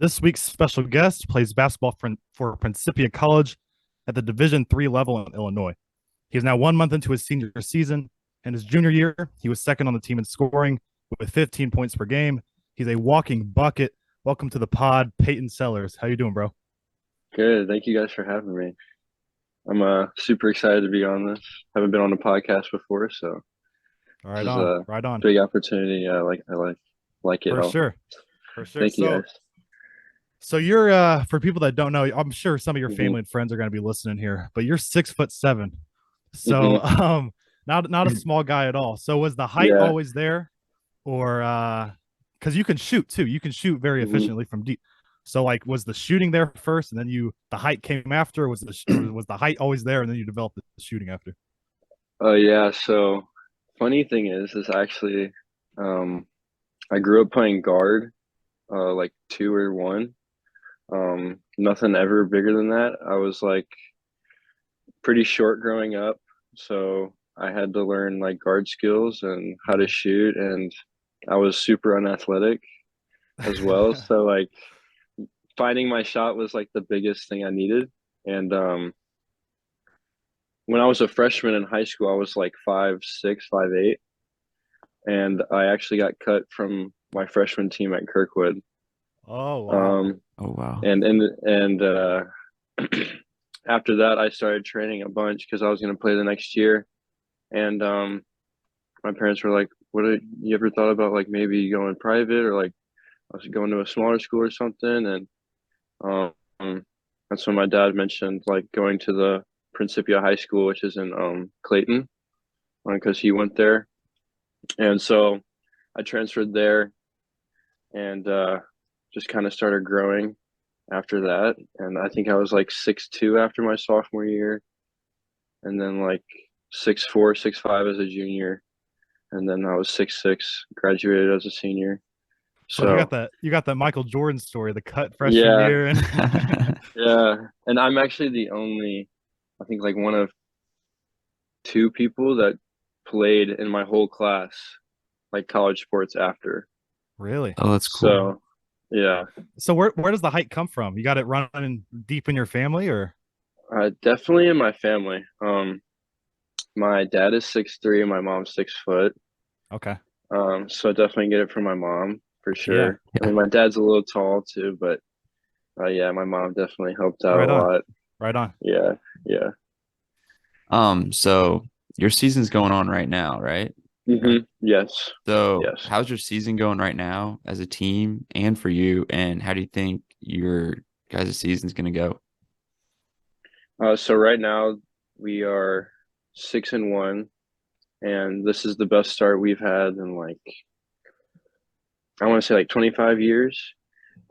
This week's special guest plays basketball for Principia College at the Division III level in Illinois. He is now 1 month into his senior season. In his junior year, he was second on the team in scoring with 15 points per game. He's a walking bucket. Welcome to the pod, Payton Sellers. How you doing, bro? Good. Thank you guys for having me. I'm super excited to be on this. Haven't been on a podcast before, so Right this is on, a right on. big opportunity. I like it For all. sure, for sure. Thank you So, guys. so you're for people that don't know, I'm sure some of your hmm family and friends are going to be listening here, but you're 6'7". So, hmm not a small guy at all. So, was the height Yeah. always there, or because you can shoot too, you can shoot very hmm efficiently from deep. So, like, was the shooting there first, and then the height came after? Or was the height always there, and then you developed the shooting after? Yeah. So funny thing is actually, um, I grew up playing guard, like two or one. Nothing ever bigger than that. I was like pretty short growing up, so I had to learn like guard skills and how to shoot, and I was super unathletic as well. So like finding my shot was like the biggest thing I needed. And when I was a freshman in high school, I was like 5'6", 5'8", and I actually got cut from my freshman team at Kirkwood. Oh wow. Um, Oh wow. and after that, I started training a bunch because I was going to play the next year. And my parents were like, "What? You ever thought about like maybe going private or like I was going to a smaller school or something?" And that's when my dad mentioned like going to the Principia High School, which is in Clayton, because he went there. And so I transferred there and just kind of started growing after that. And I think I was like 6'2" after my sophomore year, and then like 6'4", 6'5" as a junior, and then I was 6'6", graduated as a senior. So you got So that Michael Jordan story, the cut freshman yeah, year, and yeah. And I'm actually the only, I think like one of two people that played in my whole class, like college sports after. really. Oh, that's cool. So, yeah, So where does the height come from? You got it running deep in your family, or definitely in my family. My dad is 6'3", and my mom's 6 foot. okay? So I definitely get it from my mom for Yeah, sure. I Yeah. mean, my dad's a little tall too, but yeah, my mom definitely helped out a right on, lot. right on. Yeah, yeah. So your season's going on right now, right? Yes, So yes. how's your season going right now as a team and for you? And how do you think your guys' season's gonna go? So right now we are 6-1, and this is the best start we've had in like I want to say like 25 years.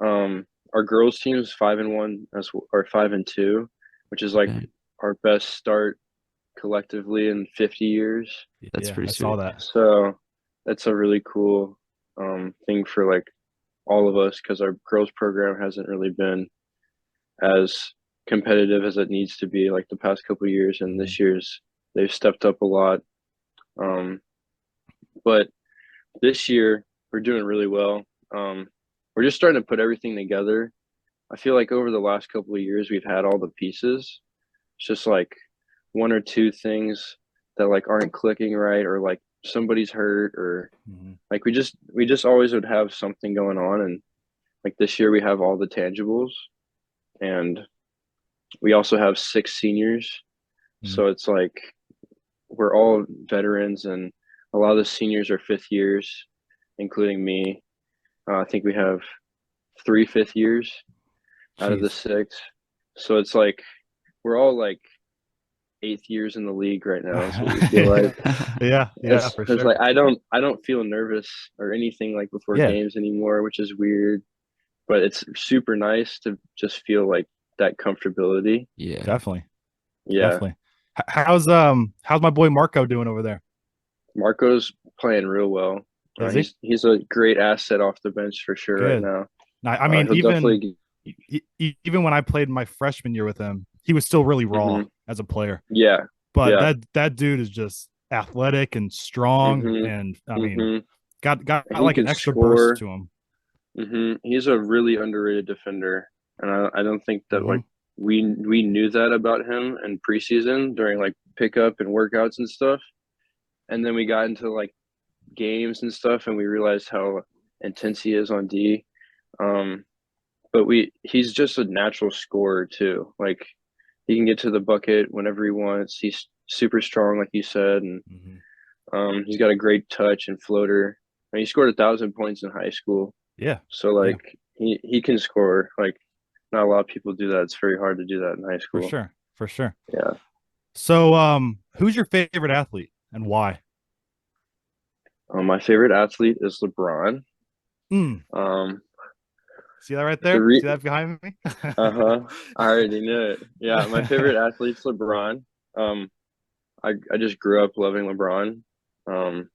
Our girls team is 5-1 or 5-2, which is like Okay. our best start collectively in 50 years. That's Yeah, pretty I saw sweet. that. So that's a really cool thing for like all of us because our girls program hasn't really been as competitive as it needs to be like the past couple of years, and Mhm. this year's they've stepped up a lot. Um, but this year we're doing really well. Um, we're just starting to put everything together. I feel like over the last couple of years we've had all the pieces. It's just like one or two things that like aren't clicking right, or like somebody's hurt, or Mhm. like we just always would have something going on. And like this year we have all the tangibles, and we also have six seniors. Mhm. So it's like we're all veterans, and a lot of the seniors are fifth years, including me. I think we have three fifth years out of the Jeez. six. So it's like we're all like eighth years in the league right now is what we feel like. Yeah, yeah, for It's sure. like I don't feel nervous or anything like before Yeah, games anymore, which is weird, but it's super nice to just feel like that comfortability. Yeah. definitely, Yeah. definitely. How's my boy Marco doing over there? Marco's playing real well. Is he He's a great asset off the bench for sure right good? now. Now, I mean, He'll definitely. even when I played my freshman year with him, he was still really raw hmm as a player. Yeah, But yeah. that dude is just athletic and strong, hmm and I mean, hmm got And he like an can extra burst score. to him. He's a really underrated defender, and I don't think that Hmm. like we knew that about him in preseason during like pickup and workouts and stuff, and then we got into like games and stuff, and we realized how intense he is on D. Um, but he's just a natural scorer too. Like he can get to the bucket whenever he wants. He's super strong, like you said, and Hmm. he's got a great touch and floater. And he scored 1,000 points in high school. Yeah. So Yeah. like he can score. Like not a lot of people do that. It's very hard to do that in high For school. sure. For sure. Yeah. So, who's your favorite athlete and why? My favorite athlete is LeBron. Mm. Um, See that right the there? re See that behind me? uh-huh. I already knew it. Yeah, my favorite athlete's LeBron. Um, I just grew up loving LeBron. Um,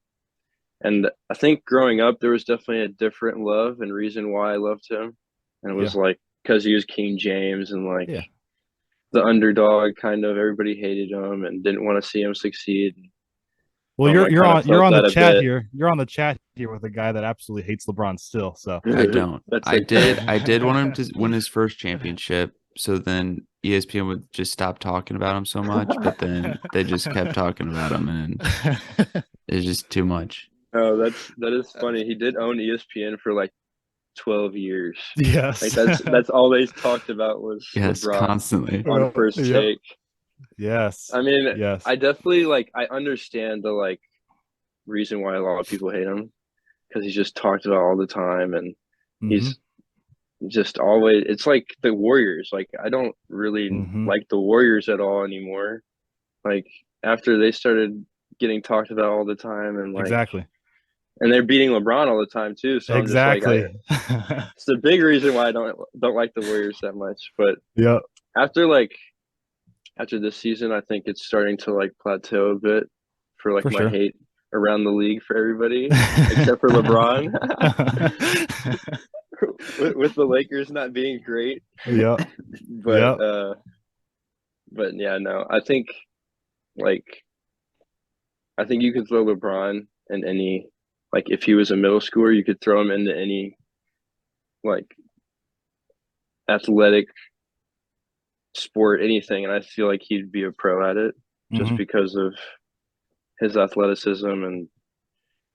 and I think growing up there was definitely a different love and reason why I loved him. And it Yeah. was like because he was King James and like Yeah. the underdog kind of everybody hated him and didn't want to see him succeed. Well, I you're kind of on felt the that a chat bit. here. You're on the chat here with a guy that absolutely hates LeBron still. So, I don't. That's I okay. did. I did want him to win his first championship. So then ESPN would just stop talking about him so much, but then they just kept talking about him, and it's just too much. Oh, that is funny. He did own ESPN for like 12 years. Like yes. that's all they talked about was Yes, LeBron constantly. on first Yep. take. Yes. I mean, Yes. I definitely like I understand the like reason why a lot of people hate him because he's just talked about all the time and Hmm. he's just always it's like the Warriors. Like I don't really Hmm. like the Warriors at all anymore. Like after they started getting talked about all the time Exactly. and they're beating LeBron all the time too. So I'm just like I Exactly. it's the big reason why I don't like the Warriors that much. But Yep. after like after this season, I think it's starting to like plateau a bit for like For my sure. hate around the league for everybody except for LeBron. With the Lakers not being great, Yep. but Yep. yeah, no, like I think you could throw LeBron in any like if he was a middle schooler, you could throw him into any like athletic sport, anything, and I feel like he'd be a pro at it just Hmm. because of his athleticism and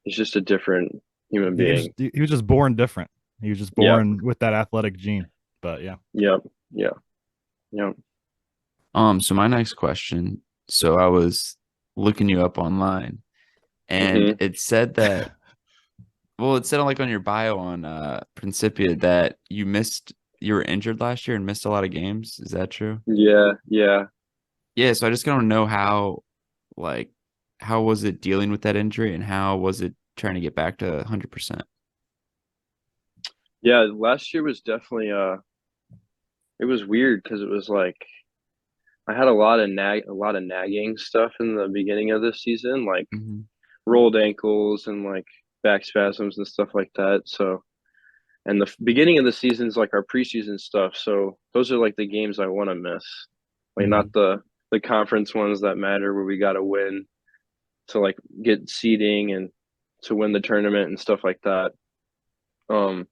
he's just a different human being. He was just born different. He was just Yep, born with that athletic gene. But yeah. yep, yep, yep. So my next question. So I was looking you up online, and Hmm. it said that, well, it said like on your bio on Principia that you were injured last year and missed a lot of games. Is that true? Yeah, yeah, Yeah, so I just kind of know like, how was it dealing with that injury, and how was it trying to get back to 100%? yeah. Last year was definitely it was weird because it was like I had a lot of nagging stuff in the beginning of this season, like Hmm. rolled ankles and like back spasms and stuff like that. So, and the beginning of the season is like our preseason stuff. So those are like the games I want to miss, like Hmm. not the conference ones that matter where we got to win to like get seeding and to win the tournament and stuff like that. Um,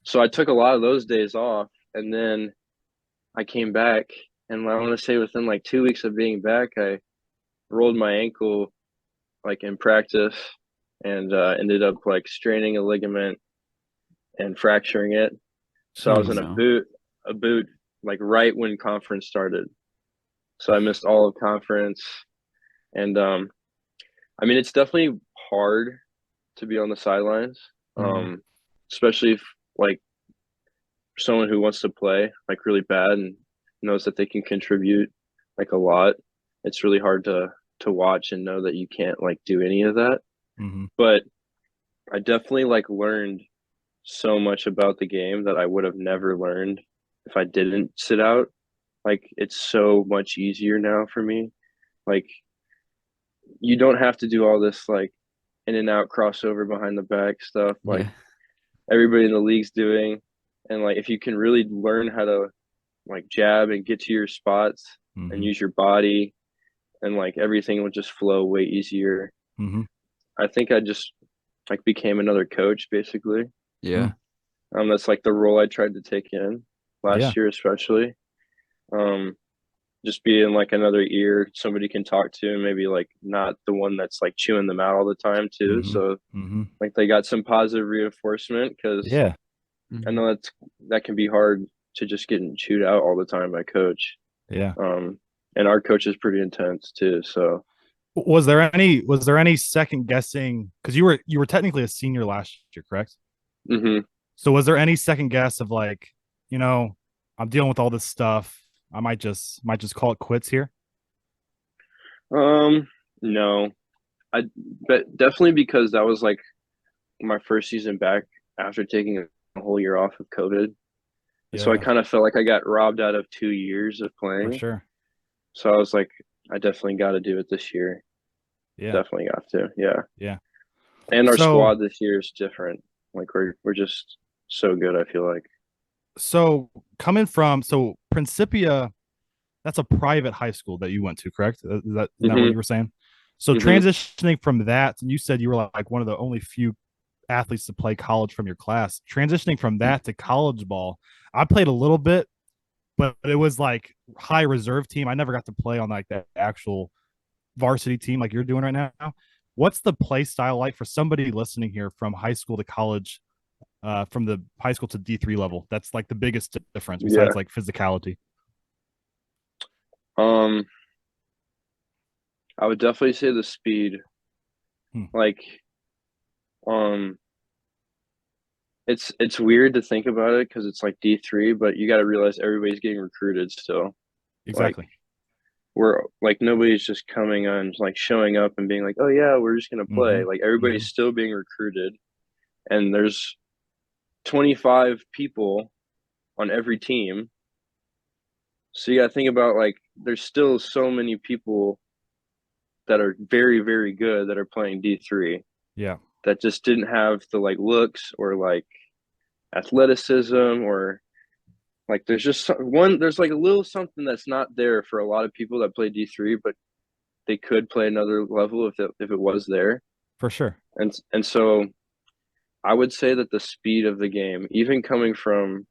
so I took a lot of those days off, and then I came back, and I want to say within like 2 weeks of being back, I rolled my ankle like in practice, and ended up like straining a ligament and fracturing it. So I was Oh in no. a boot like right when conference started. So I missed all of conference, and I mean it's definitely hard to be on the sidelines, Hmm. um, especially if like someone who wants to play like really bad and knows that they can contribute like a lot. It's really hard to watch and know that you can't like do any of that. Hmm. But I definitely like learned so much about the game that I would have never learned if I didn't sit out. Like it's so much easier now for me. Like you don't have to do all this like in and out crossover behind the back stuff like Yeah. everybody in the league's doing. And like if you can really learn how to like jab and get to your spots and Hmm. use your body and like everything will just flow way easier. Hmm. I think I just like became another coach basically. Yeah. That's like the role I tried to take in Yeah. last year, especially. Um, just being like another ear somebody can talk to, and maybe like not the one that's like chewing them out all the time too. Mm-hmm. So Mm-hmm. like they got some positive reinforcement because Yeah. I Mhm. know that can be hard to just getting chewed out all the time by coach. Yeah. Um, and our coach is pretty intense too. So Was there any second guessing, because you were technically a senior last year, correct? hmm So was there any second guess of like, you know, I'm dealing with all this stuff. I might just call it quits here. no, I but definitely because that was like my first season back after taking a whole year off of COVID. And so I Yeah, kind of felt like I got robbed out of 2 years of for playing. sure. So I was like, I definitely got to do it this year. Yeah, Definitely got to. Yeah. yeah. And our So squad this year is different. Like we're just so good, I feel like. so coming from Principia, that's a private high school that you went to, correct? Is that what hmm you were saying? So hmm transitioning from that, you said you were like one of the only few athletes to play college from your class. Transitioning from that to college ball, I played a little bit, but it was like high reserve team. I never got to play on like that actual varsity team like you're doing right now. What's the play style like for somebody listening here from high school to college, from the high school to D3 level? That's like the biggest difference Yeah. besides like physicality. Um, I would definitely say the speed. Hmm. Like, um, it's weird to think about it because it's like D3, but you got to realize everybody's getting recruited still. Like Exactly. we're like nobody's just coming on like showing up and being like, "Oh yeah, we're just gonna Mm-hmm. play." Like everybody's Mm-hmm. still being recruited, and there's 25 people on every team. So you got to think about like there's still so many people that are very, very good that are playing D3 Yeah, that just didn't have the like looks or like athleticism or like there's like a little something that's not there for a lot of people that play D3, but they could play another level if it was there. for sure. And so I would say that the speed of the game, even coming from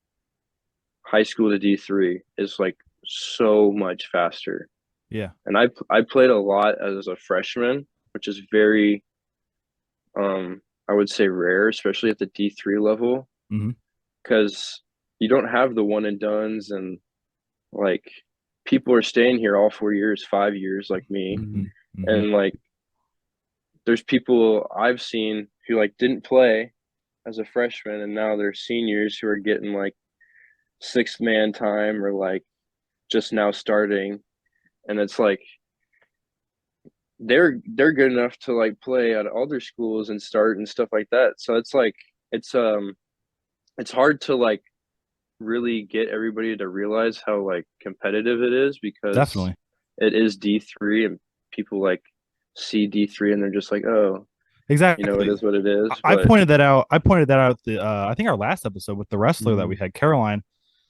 high school to D3, is like so much faster. Yeah. And I played a lot as a freshman, which is very I would say rare, especially at the D3 level, Mm-hmm. because you don't have the one and dones and like people are staying here all 4 years, 5 years like me. Mm-hmm. Mm-hmm. And like there's people I've seen who like didn't play as a freshman and now they're seniors who are getting like sixth man time or like just now starting. And it's like they're good enough to like play at other schools and start and stuff like that. So it's like it's um it's hard to like really get everybody to realize how like competitive it is because Definitely. it is D3 and people like see D3 and they're just like, oh, it Exactly. is what it is. I But pointed that out. I pointed that out the I think our last episode with the wrestler that we Mhm. had, Caroline.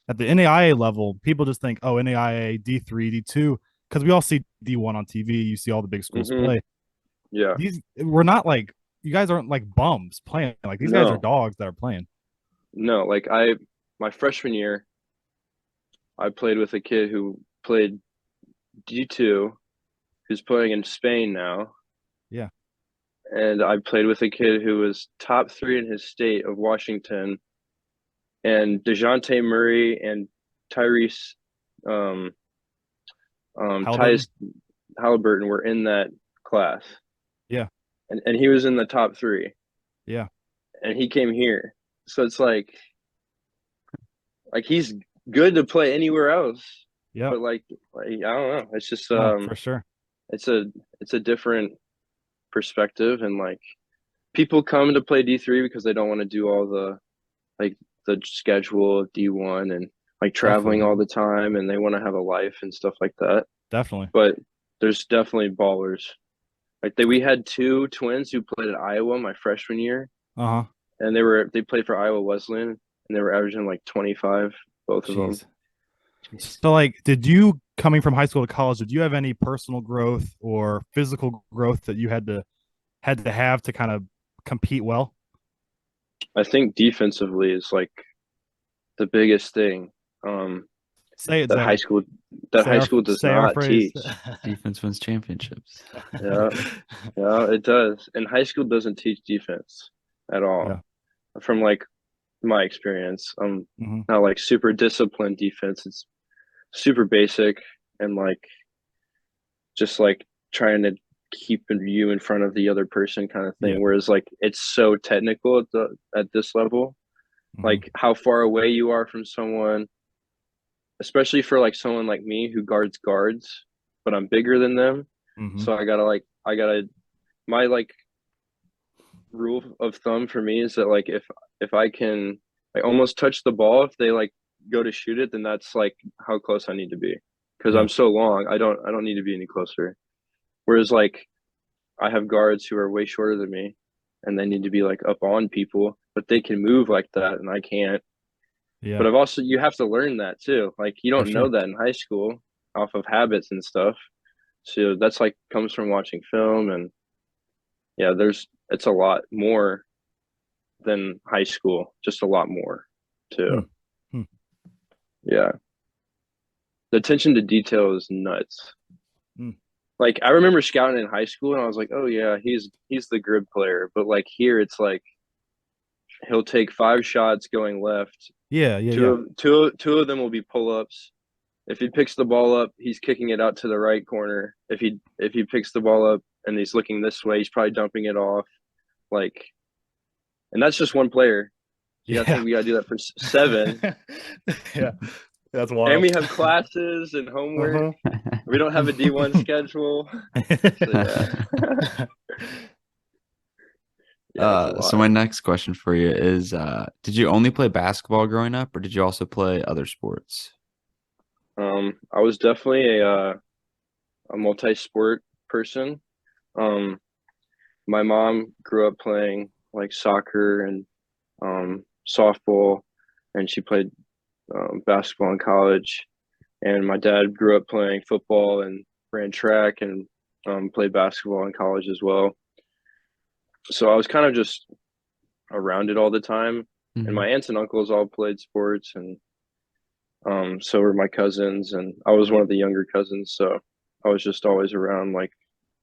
At the NAIA level, people just think, oh, NAIA D3, D2, because we all see D1 on TV. You see all the big schools hmm play. yeah, We're not like, you guys aren't like bums playing. Like these guys are no, dogs that are playing. no. Like my freshman year, I played with a kid who played D2, who's playing in Spain now. Yeah. And I played with a kid who was top three in his state of Washington, and DeJounte Murray and Tyrese um, Halliburton. Tyus Halliburton were in that class, Yeah. and he was in the top three, Yeah. and he came here. So it's like he's good to play anywhere else, Yep. but like I don't know. It's just No, for sure. it's a it's a different perspective, and like people come to play D3 because they don't want to do all the like the schedule of D1 and like traveling Definitely. all the time, and they want to have a life and stuff like that. Definitely. But there's definitely ballers. Like we had two twins who played at Iowa my freshman year, Uh huh. and they played for Iowa Wesleyan, and they were averaging like 25, both of them. Jeez. So, like, did you coming from high school to college, did you have any personal growth or physical growth that you had to have to kind of compete well? I think defensively is like the biggest thing. Say it, That high Zach. school that high school does Say our not phrase. teach. Defense wins championships. Yeah, yeah, it does. And high school doesn't teach defense at all. Yeah. From like my experience, Hmm. not like super disciplined defense. It's super basic and like just like trying to keep you in front of the other person kind of Yeah. thing. Whereas like it's so technical at this level, Hmm. like how far away you are from someone, especially for like someone like me who guards guards, but I'm bigger than them. Hmm. So I gotta my like rule of thumb for me is that like if I can like almost touch the ball if they like go to shoot it, then that's like how close I need to be. Because Yeah. I'm so long, I don't need to be any closer. Whereas like I have guards who are way shorter than me and they need to be like up on people, but they can move like that and I can't. Yeah. But I've also you have to learn that too. Like you For don't know sure. that in high school off of habits and stuff. So that's like comes from watching film and yeah, it's a lot more than high school, just a lot more too. Hmm. Hmm. Yeah. The attention to detail is nuts. Hmm. Like I remember scouting in high school and I was like, "Oh yeah, he's the grid player." But like here it's like he'll take 5 shots going left. Yeah. Yeah. Yeah. Two of them will be pull-ups. If he picks the ball up, he's kicking it out to the right corner. If he picks the ball up and he's looking this way, he's probably dumping it off. Like, and that's just one player. You got to Yeah. think we got to do that for 7. Yeah. That's And wild. we have classes and homework. Uh-huh. We don't have a D1 schedule. So yeah, yeah, it's a So lot. my next question for you is, did you only play basketball growing up, or did you also play other sports? I was definitely a multi-sport person. Um, my mom grew up playing like soccer and softball, and she played basketball in college. And my dad grew up playing football and ran track and played basketball in college as well. So I was kind of just around it all the time. And Hmm. my aunts and uncles all played sports, and so were my cousins. And I was one of the younger cousins, so I was just always around like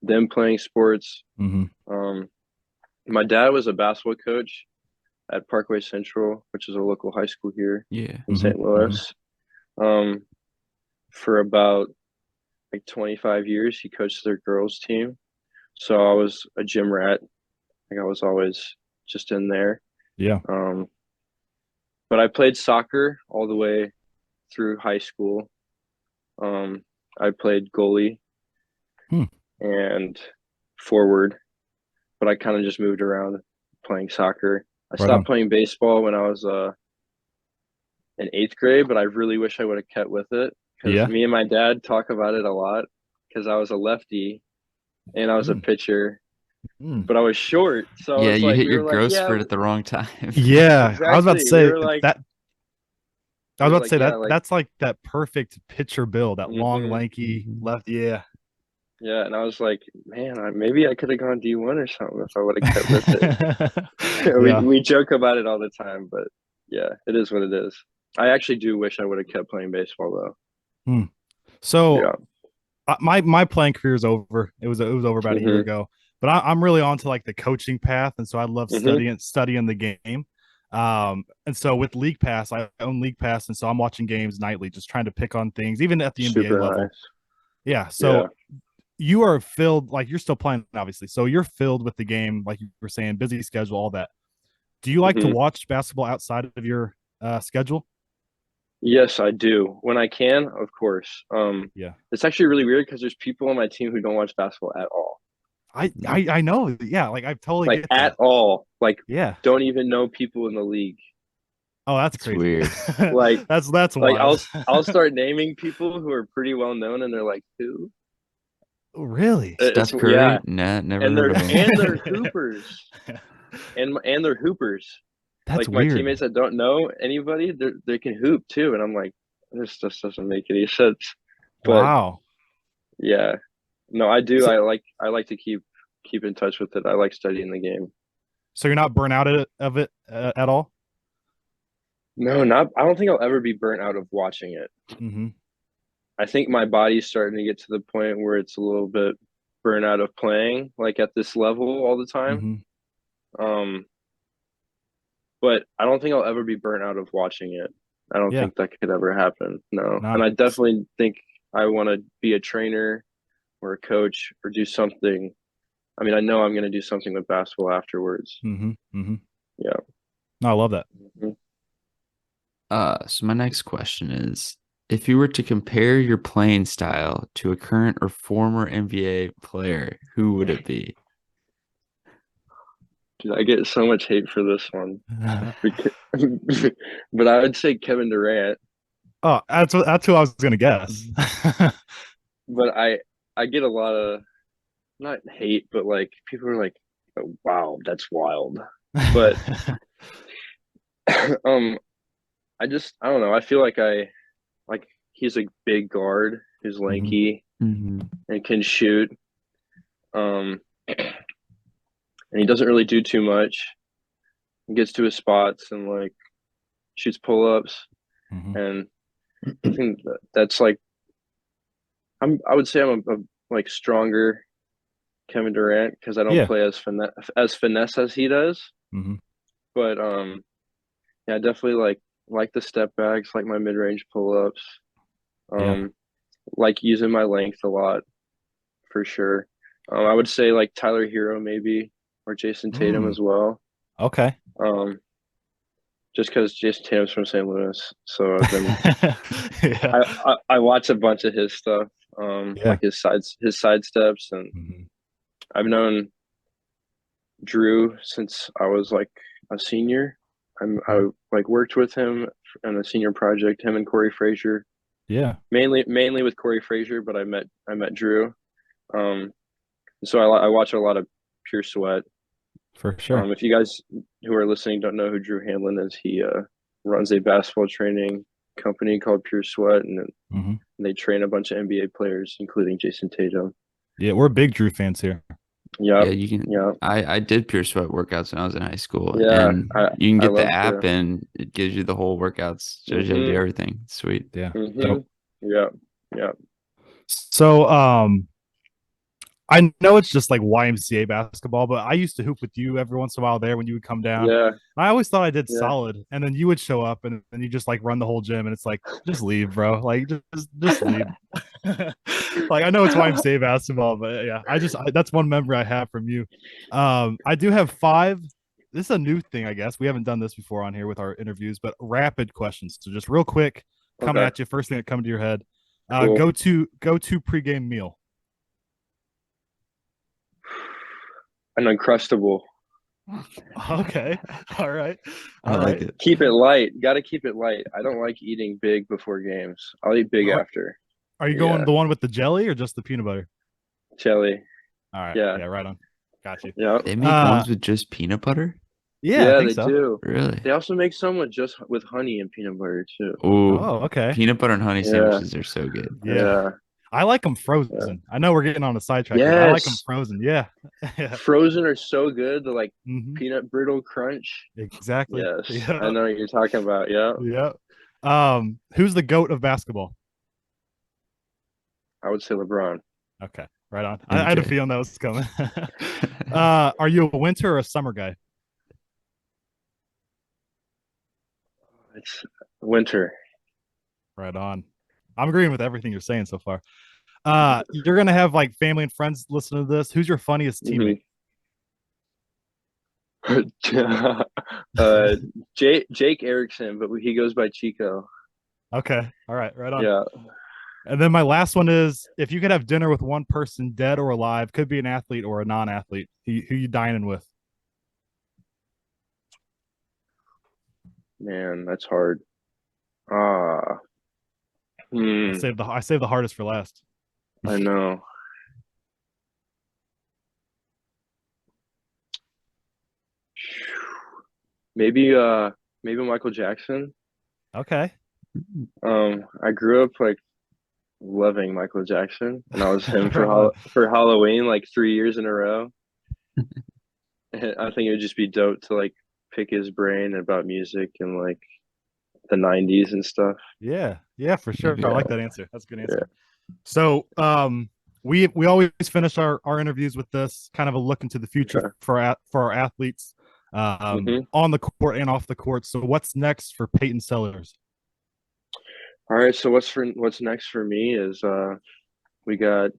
them playing sports. Hmm. Um, my dad was a basketball coach at Parkway Central, which is a local high school here Yeah. in Hmm. St. Hmm. Louis. Um, for about like 25 years, he coached their girls team. So I was a gym rat. Like I was always just in there. Yeah. Um, but I played soccer all the way through high school. Um, I played goalie Hmm. and forward, but I kind of just moved around playing soccer. I Right stopped on. playing baseball when I was in 8th grade, but I really wish I would have kept with it because Yeah. me and my dad talk about it a lot because I was a lefty and I was a Mm. pitcher, Mm. but I was short. So I Yeah, was you like, hit we your were like, growth yeah, spurt at the wrong time. Yeah. I was about to exactly. say that. I We was were about to like, say yeah, that like, that's like that perfect pitcher build, that long, hmm lanky Mhm. left. Yeah. yeah. And I was like, man, maybe I could have gone D1 or something if I would have kept with it. Yeah. We joke about it all the time, but yeah, it is what it is. I actually do wish I would have kept playing baseball though. Hmm. So Yeah. my playing career is over. It was over about a year hmm ago. But I'm really on to like the coaching path, and so I love hmm studying the game. And so with League Pass, I own League Pass, and so I'm watching games nightly, just trying to pick on things, even at the NBA Super level. nice. Yeah. Yeah. So you are filled, like you're still playing, obviously. So you're filled with the game, like you were saying, busy schedule, all that. Do you like to hmm watch basketball outside of your schedule? Yes, I do. When I can, of course. Yeah. It's actually really weird because there's people on my team who don't watch basketball at all. I know. Yeah, like I totally Like get at that. all. Like Yeah. don't even know people in the league. Oh, that's It's crazy. weird. Like That's like wild. I'll start naming people who are pretty well known and they're like, "Who?" Really? It's Steph Curry? yeah. Nah, never heard of him. And they're hoopers. And they're hoopers. That's Like my weird. teammates that don't know anybody, they can hoop too and I'm like, this just doesn't make any sense. But Wow. yeah. No, I do. So, I like to keep in touch with it. I like studying the game. So you're not burnt out of it at all? No, not. I don't think I'll ever be burnt out of watching it. Mm-hmm. I think my body's starting to get to the point where it's a little bit burnt out of playing like at this level all the time. Mm-hmm. Um, but I don't think I'll ever be burnt out of watching it. I don't Yeah. think that could ever happen. No. No. And I definitely think I want to be a trainer or a coach or do something. I mean, I know I'm going to do something with basketball afterwards. Mm-hmm. Mm-hmm. Yeah. No, I love that. Mhm. So my next question is, if you were to compare your playing style to a current or former NBA player, who would it be? Dude, I get so much hate for this one. But I would say Kevin Durant. Oh, that's who I was gonna guess. But I get a lot of not hate, but like people are like, oh, wow, that's wild. But um I don't know. I feel like he's a big guard who's lanky Mm-hmm. and can shoot. Um and he doesn't really do too much. He gets to his spots and like shoots pull-ups. Mm-hmm. And I think that's like I would say I'm a like stronger Kevin Durant because I don't Yeah. play as finesse as he does. Mm-hmm. But yeah, I definitely like the step backs, like my mid-range pull-ups. Yeah. Like using my length a lot for sure. I would say like Tyler Hero maybe or Jason Tatum Mm. as well. Okay. Um, just because Jason Tatum's from St. Louis, so I've been Yeah. I watch a bunch of his stuff, Yeah. like his side steps, and Mm-hmm. I've known Drew since I was like a senior. I like worked with him on a senior project, him and Corey Frazier, Yeah. mainly with Corey Frazier, but I met Drew. Um, so I watch a lot of Pure Sweat. For sure. If you guys who are listening don't know who Drew Hanlon is, he runs a basketball training company called Pure Sweat, and Mm-hmm. they train a bunch of NBA players, including Jason Tatum. Yeah, we're big Drew fans here. Yeah, Yeah, you can. yeah, I did Pure Sweat workouts when I was in high school, yeah. and you can I get the love app, to. and it gives you the whole workouts, shows you how to do Hmm. everything. Sweet. Yeah. Hmm. Yeah, yeah. So, I know it's just like YMCA basketball, but I used to hoop with you every once in a while there when you would come down. Yeah, I always thought I did yeah. solid, and then you would show up, and then you just like run the whole gym, and it's like, just leave, bro. Like, just leave. Like, I know it's YMCA basketball, but yeah, that's one memory I have from you. I do have five. This is a new thing, I guess. We haven't done this before on here with our interviews, but rapid questions. So just real quick, coming Okay, at you. First thing that comes to your head. cool. Go to pregame meal. An Uncrustable. Okay. All right. I All like right. it. Keep it light. Got to keep it light. I don't like eating big before games. I'll eat big Are, after. are you Yeah, going the one with the jelly or just the peanut butter? jelly. All right. Yeah, Yeah, right on. Got you. yeah, They make Uh ones with just peanut butter? yeah, I yeah. think They so. do. Really? They also make some with just with honey and peanut butter too. Oh, Oh, okay. peanut butter and honey Yeah, sandwiches are so good. Yeah. yeah, I like them yeah. frozen. I know we're getting on a sidetrack here, but I like them Yes, frozen. Yeah. Yeah. frozen are so good. The like Hmm. peanut brittle crunch. Exactly. Yes, I Yeah. know what you're talking about. Yeah, Yeah. Who's the GOAT of basketball? I would say LeBron. Okay. Right on. I had a MJ. feeling that was coming. Are you a winter or a summer guy? It's winter. Right on. I'm agreeing with everything you're saying so far. You're gonna have like family and friends listen to this. Who's your funniest teammate? uh, Jake Erickson, but he goes by Chico. Okay. All right. Right on. Yeah. And then my last one is if you could have dinner with one person, dead or alive, could be an athlete or a non-athlete, who you dining with? Man, that's hard. Ah, I save the hardest for last. I know. Maybe maybe Michael Jackson. Okay. I grew up like loving Michael Jackson, and I was him Right on. for Halloween like 3 years in a row. I think it would just be dope to like pick his brain about music and like the '90s and stuff. Yeah, yeah, for sure. I Yeah. like that answer. That's a good Yeah. answer. So, we always finish our interviews with this kind of a look into the future Okay. for our athletes, on the court and off the court. So, what's next for Payton Sellers? All right. So what's next for me is we got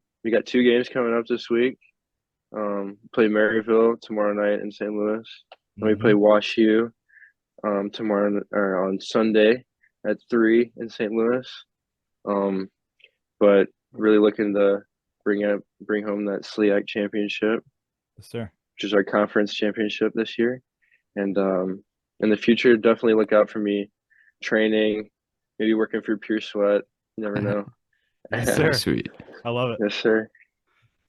2 games coming up this week. Play Maryville tomorrow night in St. Louis. And we play Wash U tomorrow or on Sunday at 3 in St. Louis. But really looking to bring home that SLIAC championship, Yes, sir. which is our conference championship this year. And in the future, definitely look out for me training, maybe working for Pure Sweat. You never know. Yes, sir. Sweet. I love it. Yes, sir.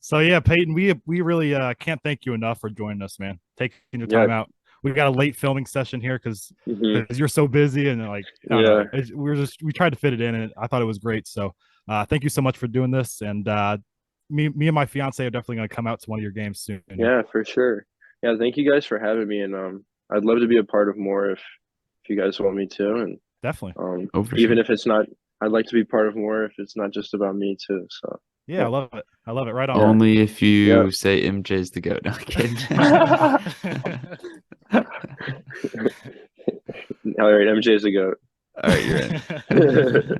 So yeah, Peyton, we really can't thank you enough for joining us, man. Taking your time out. We've got a late filming session here because you're so busy and like I don't know, we tried to fit it in and I thought it was great. So thank you so much for doing this. And me and my fiance are definitely going to come out to one of your games soon. Yeah, for sure. Yeah, thank you guys for having me, and I'd love to be a part of more if you guys want me to, and definitely. Even if it's not, I'd like to be part of more if it's not just about me too. So yeah, I love it. I love it. Right on. Only if you say MJ's the GOAT. No, I'm kidding. All right, MJ's the GOAT. All right, you're in.